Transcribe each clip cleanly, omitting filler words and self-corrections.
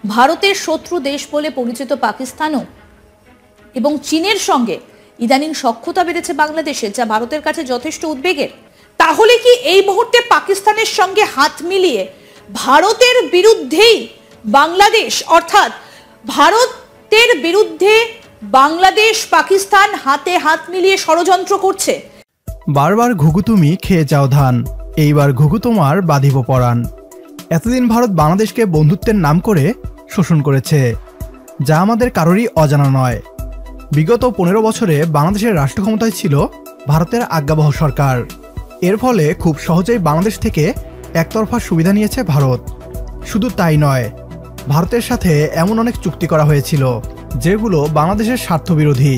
ভারতের শত্রু দেশ বলে পরিচিত পাকিস্তানও এবং চীনের সঙ্গে ইদানিং সখ্যতা বেড়েছে বাংলাদেশের, যা ভারতের কাছে যথেষ্ট উদ্বেগের। তাহলে কি এই মুহূর্তে পাকিস্তানের সঙ্গে হাত মিলিয়ে ভারতের বিরুদ্ধেই বাংলাদেশ, অর্থাৎ ভারতের বিরুদ্ধে বাংলাদেশ পাকিস্তান হাতে হাত মিলিয়ে ষড়যন্ত্র করছে? বারবার ঘুঘু তুমি খেয়ে যাও ধান, এইবার ঘুঘু তোমার বাঁধিব পরাণ। এতদিন ভারত বাংলাদেশকে বন্ধুত্বের নাম করে শোষণ করেছে, যা আমাদের কারোরই অজানা নয়। বিগত 15 বছরে বাংলাদেশের রাষ্ট্র ক্ষমতায় ছিল ভারতের আজ্ঞাবহ সরকার। এর ফলে খুব সহজেই বাংলাদেশ থেকে একতরফা সুবিধা নিয়েছে ভারত। শুধু তাই নয়, ভারতের সাথে এমন অনেক চুক্তি করা হয়েছিল যেগুলো বাংলাদেশের স্বার্থবিরোধী।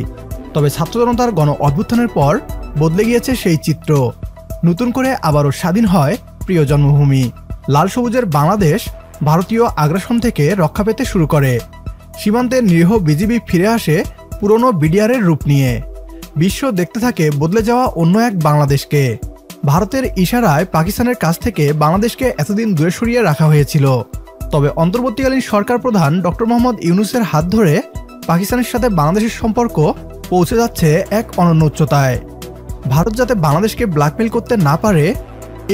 তবে ছাত্র জনতার গণ অভ্যুত্থানের পর বদলে গিয়েছে সেই চিত্র। নতুন করে আবারও স্বাধীন হয় প্রিয় জন্মভূমি। লাল সবুজের বাংলাদেশ ভারতীয় আগ্রাসন থেকে রক্ষা পেতে শুরু করে। সীমান্তের নিরীহ বিজিবি ফিরে আসে পুরনো বিডিআরের রূপ নিয়ে। বিশ্ব দেখতে থাকে বদলে যাওয়া অন্য এক বাংলাদেশকে। ভারতের ইশারায় পাকিস্তানের কাছ থেকে বাংলাদেশকে এতদিন দূরে সরিয়ে রাখা হয়েছিল। তবে অন্তর্বর্তীকালীন সরকার প্রধান ডক্টর মোহাম্মদ ইউনূসের হাত ধরে পাকিস্তানের সাথে বাংলাদেশের সম্পর্ক পৌঁছে যাচ্ছে এক অনন্য উচ্চতায়। ভারত যাতে বাংলাদেশকে ব্ল্যাকমেল করতে না পারে,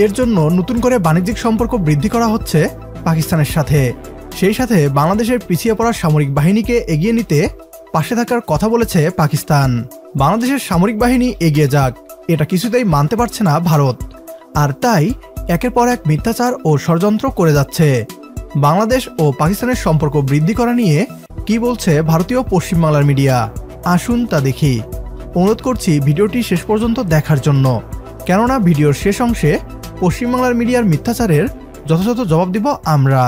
এর জন্য নতুন করে বাণিজ্যিক সম্পর্ক বৃদ্ধি করা হচ্ছে পাকিস্তানের সাথে। সেই সাথে বাংলাদেশের পিছিয়ে পড়া সামরিক বাহিনীকে এগিয়ে নিতে পাশে থাকার কথা বলেছে পাকিস্তান। বাংলাদেশের সামরিক বাহিনী এগিয়ে যাক, এটা কিছুতেই মানতে পারছে না ভারত। আর তাই একের পর এক মিথ্যাচার ও ষড়যন্ত্র করে যাচ্ছে। বাংলাদেশ ও পাকিস্তানের সম্পর্ক বৃদ্ধি করা নিয়ে কি বলছে ভারতীয় পশ্চিমবাংলার মিডিয়া, আসুন তা দেখি। অনুরোধ করছি ভিডিওটি শেষ পর্যন্ত দেখার জন্য, কেননা ভিডিওর শেষ অংশে পশ্চিমবাংলার মিডিয়ার মিথ্যাচারের যথাযথ জবাব দিব আমরা।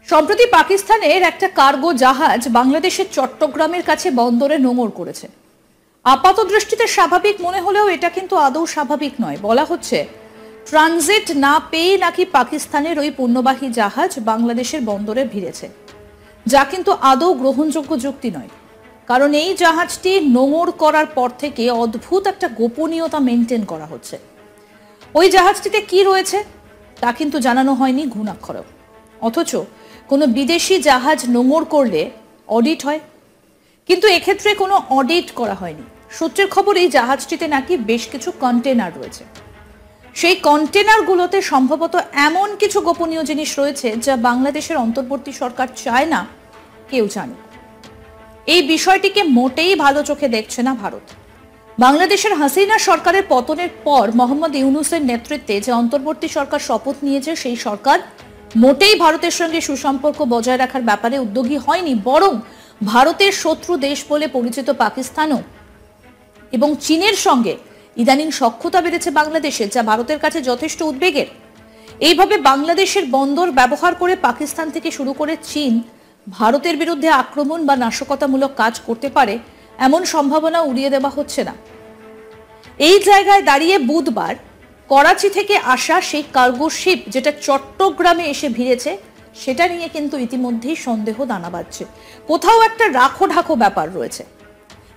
সম্প্রতি পাকিস্তানের একটা কার্গো জাহাজ বাংলাদেশের চট্টগ্রামের কাছে বন্দরে নোঙর করেছে। আপাত দৃষ্টিতে স্বাভাবিক মনে হলেও এটা কিন্তু আদৌ স্বাভাবিক নয়। বলা হচ্ছে ট্রানজিট না পেয়ে নাকি পাকিস্তানের ওই পণ্যবাহী জাহাজ বাংলাদেশের বন্দরে ভিড়েছে, যা কিন্তু আদৌ গ্রহণযোগ্য যুক্তি নয়। কারণ এই জাহাজটি নোঙর করার পর থেকে অদ্ভুত একটা গোপনীয়তা মেনটেন করা হচ্ছে। ওই জাহাজটিতে কি রয়েছে তা কিন্তু জানানো হয়নি ঘুণাক্ষরেও। অথচ কোনো বিদেশি জাহাজ নোঙর করলে অডিট হয়, কিন্তু এক্ষেত্রে কোনো অডিট করা হয়নি। সূত্রের খবর এই জাহাজটিতে নাকি বেশ কিছু কন্টেনার রয়েছে। সেই কন্টেনারগুলোতে সম্ভবত এমন কিছু গোপনীয় জিনিস রয়েছে যা বাংলাদেশের অন্তর্বর্তী সরকার চায় না কেউ জানুক। এই বিষয়টিকে মোটেই ভালো চোখে দেখছে না ভারত। বাংলাদেশের হাসিনা সরকারের পতনের পর মোহাম্মদ ইউনূসের নেতৃত্বে যে অন্তর্বর্তী সরকার শপথ নিয়েছে, সেই সরকার মোটেই ভারতের সঙ্গে সুসম্পর্ক বজায় রাখার ব্যাপারে উদ্যোগী হয়নি। বরং ভারতের শত্রু দেশ বলে পরিচিত পাকিস্তানও এবং চীনের সঙ্গে ইদানিং সখ্যতা বেড়েছে বাংলাদেশের, যা ভারতের কাছে যথেষ্ট উদ্বেগের। এইভাবে বাংলাদেশের বন্দর ব্যবহার করে পাকিস্তান থেকে শুরু করে চীন ভারতের বিরুদ্ধে আক্রমণ বা নাশকতামূলক কাজ করতে পারে, এমন সম্ভাবনা উড়িয়ে দেওয়া হচ্ছে না। এই জায়গায় দাঁড়িয়ে বুধবার করাচি থেকে আসা সেই কার্গো শিপ যেটা চট্টগ্রামে এসে ভিড়েছে, সেটা নিয়ে কিন্তু ইতিমধ্যেই সন্দেহ দানা বাঁধছে। কোথাও একটা রাখো ঢাকো ব্যাপার রয়েছে।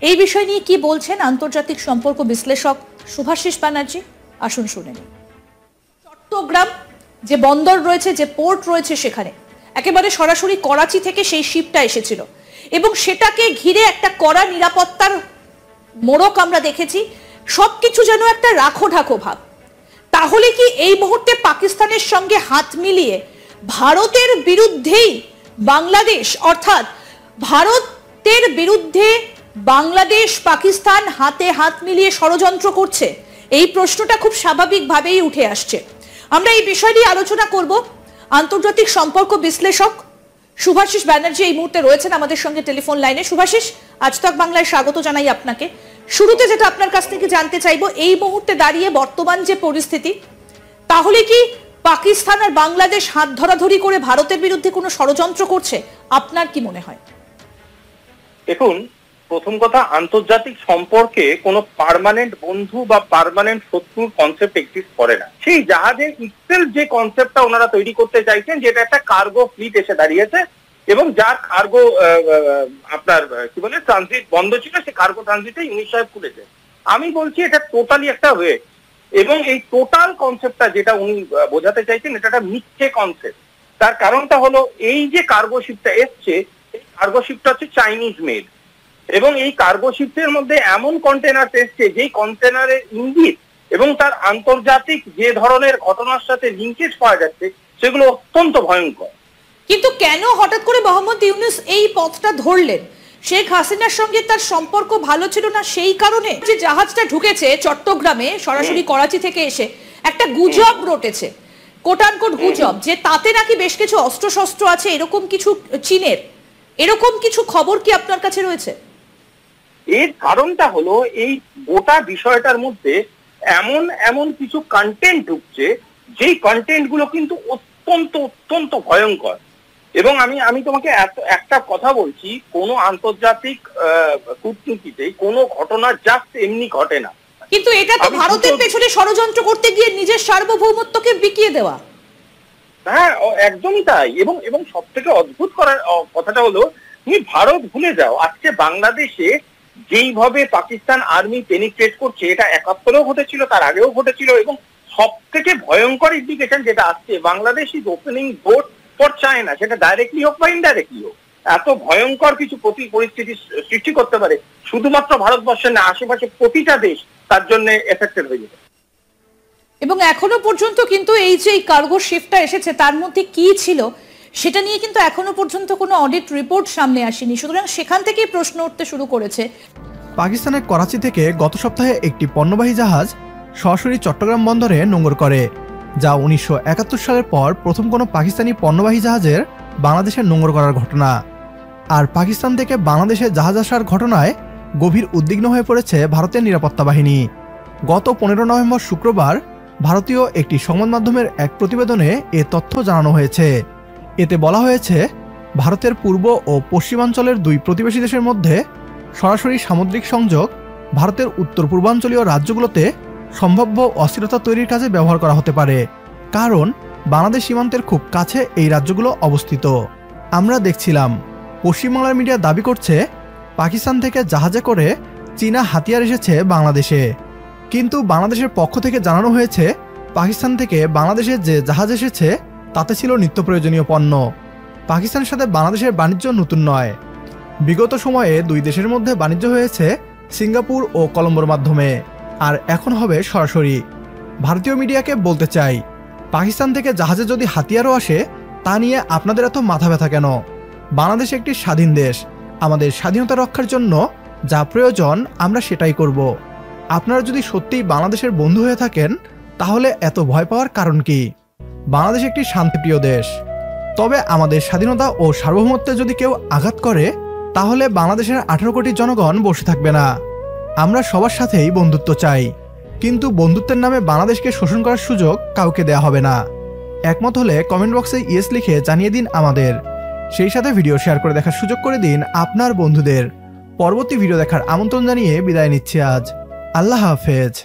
এই বিষয় নিয়ে কি বলছেন আন্তর্জাতিক সম্পর্ক বিশ্লেষক শুভাশিস ব্যানার্জি, আসুন শুনে নিন। চট্টগ্রাম যে বন্দর রয়েছে, যে পোর্ট রয়েছে, সেখানে একেবারে সরাসরি করাচি থেকে সেই শিপটা এসেছিল এবং সেটাকে ঘিরে একটা কড়া নিরাপত্তার মোড়ক আমরা দেখেছি। সবকিছু যেন একটা রাখো ঢাকো ভাব। তাহলে কি এই মুহূর্তে পাকিস্তানের সঙ্গে হাত মিলিয়ে ভারতের বিরুদ্ধেই বাংলাদেশ, অর্থাৎ ভারতের বিরুদ্ধে বাংলাদেশ পাকিস্তান হাতে হাত মিলিয়ে ষড়যন্ত্র করছে? এই প্রশ্নটা খুব স্বাভাবিকভাবেই উঠে আসছে। আমরা এই বিষয় নিয়ে আলোচনা করব। আন্তর্জাতিক সম্পর্ক বিশ্লেষক শুভাশিস ব্যানার্জি এই মুহূর্তে রয়েছেন আমাদের সঙ্গে টেলিফোন লাইনে। শুভাশিস, আজ তক বাংলায় স্বাগত জানাই আপনাকে। শুরুতে যেটা আপনার কাছ থেকে জানতে চাইবো, এই মুহূর্তে দাঁড়িয়ে বর্তমান যে পরিস্থিতি, তাহলে কি পাকিস্তান আর বাংলাদেশ হাত ধরাধরি করে ভারতের বিরুদ্ধে কোনো ষড়যন্ত্র করছে? আপনার কি মনে হয়? দেখুন, প্রথম কথা, আন্তর্জাতিক সম্পর্কে কোনো পার্মানেন্ট বন্ধু বা পার্মানেন্ট শত্রুর কনসেপ্ট এক্সিস্ট করে না। সেই জাহাজের ইটসেলফ যে কনসেপ্টটা ওনারা তৈরি করতে চাইছেন, যেটা একটা কার্গো ফ্লিট এসে দাঁড়িয়েছে এবং যার কার্গো আপনার কি বলে ট্রানজিট বন্ধ ছিল, সে কার্গো ট্রানজিটে ইউনূস সাহেব খুলেছে। আমি বলছি এটা টোটালি একটা ওয়ে, এবং এই টোটাল কনসেপ্টটা যেটা উনি বোঝাতে চাইছেন, এটা একটা মিথ্যে কনসেপ্ট। তার কারণটা হলো এই যে কার্গো শিপটা এসছে, এই কার্গো শিপটা হচ্ছে চাইনিজ মেড, এবং এই কার্গো শিপের মধ্যে এমন কন্টেনার এসছে যেই কন্টেনারের ইঙ্গিত এবং তার আন্তর্জাতিক যে ধরনের ঘটনার সাথে লিঙ্কেজ পাওয়া যাচ্ছে সেগুলো অত্যন্ত ভয়ঙ্কর। কিন্তু কেন হঠাৎ করে মোহাম্মদ ইউনূস এই পথটা ধরলেন? শেখ হাসিনার সঙ্গে তার সম্পর্ক ভালো ছিল না সেই কারণে? যে জাহাজটা ঢুকেছে চট্টগ্রামে সরাসরি করাচি থেকে এসে, একটা গুজব রটেছে, কোটানকোট গুজব, যে তাতে নাকি বেশ কিছু অস্ত্রশস্ত্র আছে, এরকম কিছু চীনের, এরকম কিছু খবর কি আপনার কাছে রয়েছে? এর কারণটা হলো এই গোটা বিষয়টার মধ্যে এমন এমন কিছু কন্টেন্ট ঢুকছে যেই কন্টেন্ট গুলো কিন্তু অত্যন্ত অত্যন্ত ভয়ঙ্কর। এবং আমি তোমাকে একটা কথা বলছি, কোনো আন্তর্জাতিক কূটনীতিতে কোনো ঘটনা জাস্ট এমনি ঘটে না। কিন্তু এটা তো ভারতের পেছনে ষড়যন্ত্র করতে গিয়ে নিজের সার্বভৌমত্বকে বিকিয়ে দেওয়া। হ্যাঁ, একদমই তাই। এবং সব থেকে অদ্ভুত করার কথাটা হলো, তুমি ভারত ভুলে যাও, আজকে বাংলাদেশে যেইভাবে পাকিস্তান আর্মি পেনিট্রেট করছে, এটা 71-এও ঘটেছিল, তার আগেও ঘটেছিল, এবং সব থেকে ভয়ঙ্কর ইন্ডিকেশন যেটা আসছে, Bangladesh is opening door for China, সেটা ডাইরেক্টলি হোক বা ইনডাইরেক্টলি হোক। এত ভয়ঙ্কর কিছু পরিস্থিতি সৃষ্টি করতে পারে শুধুমাত্র ভারতবর্ষের না, আশেপাশে প্রতিটা দেশ তার জন্য এফেক্টেড হয়ে যাবে। এবং এখনো পর্যন্ত কিন্তু এই যে কার্গো শিপটা এসেছে তার মধ্যে কি ছিল সেটা নিয়ে কিন্তু এখনো পর্যন্ত কোনো অডিট রিপোর্ট সামনে আসেনি, সুতরাং সেখান থেকেই প্রশ্ন উঠতে শুরু করেছে। পাকিস্তানের করাচি থেকে গত সপ্তাহে একটি পণ্যবাহী জাহাজ সরাসরি চট্টগ্রাম বন্দরে নোঙর করে, যা 1971 সালের পর প্রথম কোনো পাকিস্তানি পণ্যবাহী জাহাজের বাংলাদেশে নোঙর করার ঘটনা। আর পাকিস্তান থেকে বাংলাদেশে জাহাজ আসার ঘটনায় গভীর উদ্বিগ্ন হয়ে পড়েছে ভারতের নিরাপত্তা বাহিনী। গত 15 নভেম্বর শুক্রবার ভারতীয় একটি সংবাদ মাধ্যমের এক প্রতিবেদনে এ তথ্য জানানো হয়েছে। এতে বলা হয়েছে, ভারতের পূর্ব ও পশ্চিমাঞ্চলের দুই প্রতিবেশী দেশের মধ্যে সরাসরি সামুদ্রিক সংযোগ ভারতের উত্তর পূর্বাঞ্চলীয় রাজ্যগুলোতে সম্ভাব্য অস্থিরতা তৈরির কাজে ব্যবহার করা হতে পারে, কারণ বাংলাদেশ সীমান্তের খুব কাছে এই রাজ্যগুলো অবস্থিত। আমরা দেখছিলাম, পশ্চিমবাংলার মিডিয়া দাবি করছে পাকিস্তান থেকে জাহাজে করে চীনা হাতিয়ার এসেছে বাংলাদেশে, কিন্তু বাংলাদেশের পক্ষ থেকে জানানো হয়েছে পাকিস্তান থেকে বাংলাদেশে যে জাহাজ এসেছে তাতে ছিল নিত্য প্রয়োজনীয় পণ্য। পাকিস্তানের সাথে বাংলাদেশের বাণিজ্য নতুন নয়, বিগত সময়ে দুই দেশের মধ্যে বাণিজ্য হয়েছে সিঙ্গাপুর ও কলম্বোর মাধ্যমে, আর এখন হবে সরাসরি। ভারতীয় মিডিয়াকে বলতে চাই, পাকিস্তান থেকে জাহাজে যদি হাতিয়ারও আসে তা নিয়ে আপনাদের এত মাথা ব্যথা কেন? বাংলাদেশ একটি স্বাধীন দেশ, আমাদের স্বাধীনতা রক্ষার জন্য যা প্রয়োজন আমরা সেটাই করব। আপনারা যদি সত্যিই বাংলাদেশের বন্ধু হয়ে থাকেন তাহলে এত ভয় পাওয়ার কারণ কি? বাংলাদেশ একটি শান্তিপ্রিয় দেশ, তবে আমাদের স্বাধীনতা ও সার্বভৌমত্বে যদি কেউ আঘাত করে তাহলে বাংলাদেশের 18 কোটি জনগণ বসে থাকবে না। আমরা সবার সাথেই বন্ধুত্ব চাই, কিন্তু বন্ধুত্বের নামে বাংলাদেশকে শোষণ করার সুযোগ কাউকে দেয়া হবে না। একমত হলে কমেন্ট বক্সে ইয়েস লিখে জানিয়ে দিন আমাদের, সেই সাথে ভিডিও শেয়ার করে দেখার সুযোগ করে দিন আপনার বন্ধুদের। পরবর্তী ভিডিও দেখার আমন্ত্রণ জানিয়ে বিদায় নিচ্ছি আজ। আল্লাহ হাফেজ।